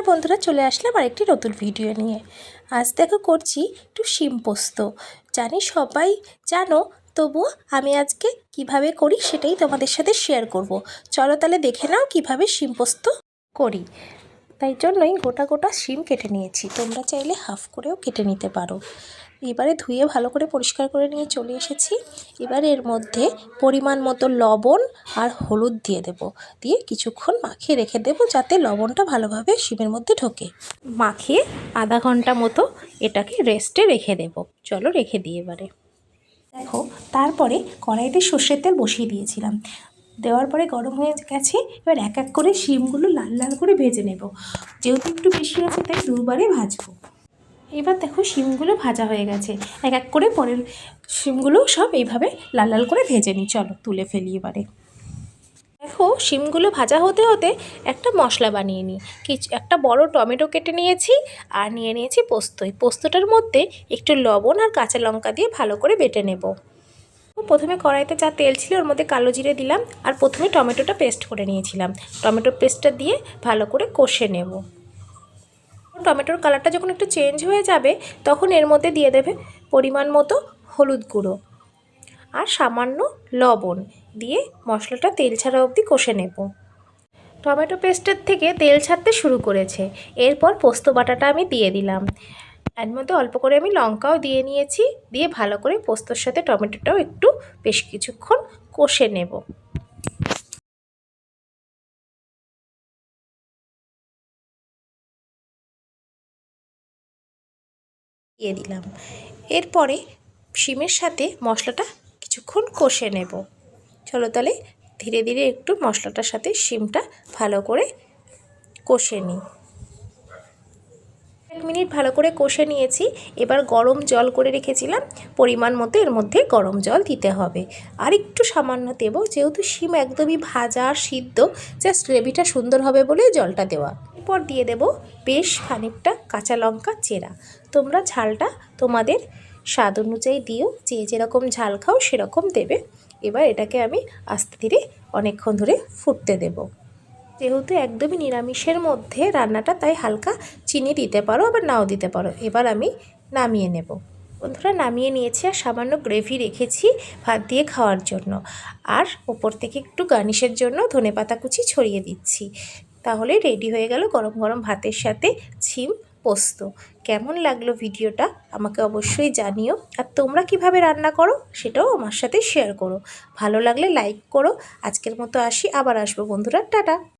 বন্ধুরা, চলে আসলাম আরেকটি নতুন ভিডিও নিয়ে। আজ দেখো করছি একটু শিম পোস্ত। জানি সবাই জানো, তবুও আমি আজকে কিভাবে করি সেটাই তোমাদের সাথে শেয়ার করব। চলো তাহলে দেখে নাও কিভাবে শিম পোস্ত করি। তাই জন্যই গোটা গোটা শিম কেটে নিয়েছি, তোমরা চাইলে হাফ করেও কেটে নিতে পারো। এবারে ধুয়ে ভালো করে পরিষ্কার করে নিয়ে চলে এসেছি। এবারে এর মধ্যে পরিমাণ মতো লবণ আর হলুদ দিয়ে দেব, দিয়ে কিছুক্ষণ মাখিয়ে রেখে দেব যাতে লবণটা ভালোভাবে শিমের মধ্যে ঢোকে। মাখিয়ে আধা ঘন্টা মতো এটাকে রেস্টে রেখে দেব। চলো রেখে দিই। এবারে দেখো, তারপরে কড়াইতে সর্ষের তেল বসিয়ে দিয়েছিলাম। দেওয়ার পরে গরম হয়ে গেছে। এবার এক এক করে শিমগুলো লাল লাল করে ভেজে নেব। যেহেতু একটু বেশি আছে তাই দুবারে ভাজবো। এবার দেখো শিমগুলো ভাজা হয়ে গেছে। এক এক করে পরের শিমগুলো সব এইভাবে লাল লাল করে ভেজে নিই। চলো তুলে ফেলি। এবারে দেখো শিমগুলো ভাজা হতে হতে একটা মশলা বানিয়ে নিই। একটা বড় টমেটো কেটে নিয়েছি আর নিয়ে নিয়েছি পোস্ত। পোস্তটার মধ্যে একটু লবণ আর কাঁচা লঙ্কা দিয়ে ভালো করে বেটে নেব। প্রথমে কড়াইতে যা তেল ছিল ওর মধ্যে কালো জিরে দিলাম আর প্রথমে টমেটোটা পেস্ট করে নিয়েছিলাম। টমেটো পেস্টটা দিয়ে ভালো করে কষে নেব। টমেটোর কালারটা যখন একটু চেঞ্জ হয়ে যাবে তখন এর মধ্যে দিয়ে দেবে পরিমাণ মতো হলুদ গুঁড়ো আর সামান্য লবণ দিয়ে মশলাটা তেল ছাড়া অবধি কষে নেব। টমেটো পেস্টের থেকে তেল ছাড়তে শুরু করেছে। এরপর পোস্ত বাটাটা আমি দিয়ে দিলাম। এর মধ্যে অল্প করে আমি লঙ্কাও দিয়ে নিয়েছি। দিয়ে ভালো করে পোস্তর সাথে টমেটোটাও একটু বেশ কিছুক্ষণ কষে নেব। দিয়ে দিলাম। এরপরে শিমের সাথে মশলাটা কিছুক্ষণ কষে নেব। চলো তাহলে ধীরে ধীরে একটু মশলাটার সাথে শিমটা ভালো করে কষে নিই। 1 মিনিট ভালো করে কষে নিয়েছি। এবার গরম জল করে রেখেছিলাম, পরিমাণ মতো এর মধ্যে গরম জল দিতে হবে। আর একটু সামান্য দেব, যেহেতু শিম একদমই ভাজা আর সিদ্ধ, জাস্ট গ্রেভিটা সুন্দর হবে বলে জলটা দেওয়া। এরপর দিয়ে দেব বেশ খানিকটা কাঁচা লঙ্কা চেরা। তোমরা ঝালটা তোমাদের স্বাদ অনুযায়ী দিও, যে যেরকম ঝাল খাও সেরকম দেবে। এবার এটাকে আমি আস্তে ধীরে অনেকক্ষণ ধরে ফুটতে দেব। যেহেতু একদমই নিরামিষের মধ্যে রান্নাটা, তাই হালকা চিনি দিতে পারো আবার নাও দিতে পারো। এবার আমি নামিয়ে নেব। বন্ধুরা, নামিয়ে নিয়েছি আর সামান্য গ্রেভি রেখেছি ভাত দিয়ে খাওয়ার জন্য। আর ওপর থেকে একটু গার্নিশের জন্য ধনেপাতা কুচি ছড়িয়ে দিচ্ছি। তাহলে রেডি হয়ে গেল গরম গরম ভাতের সাথে শিম পোস্ত। কেমন লাগলো ভিডিওটা আমাকে অবশ্যই জানিও। আর তোমরা কিভাবে রান্না করো সেটাও আমার সাথে শেয়ার করো। ভালো লাগলে লাইক করো। আজকের মতো আসি, আবার আসবো বন্ধুরা। টাটা।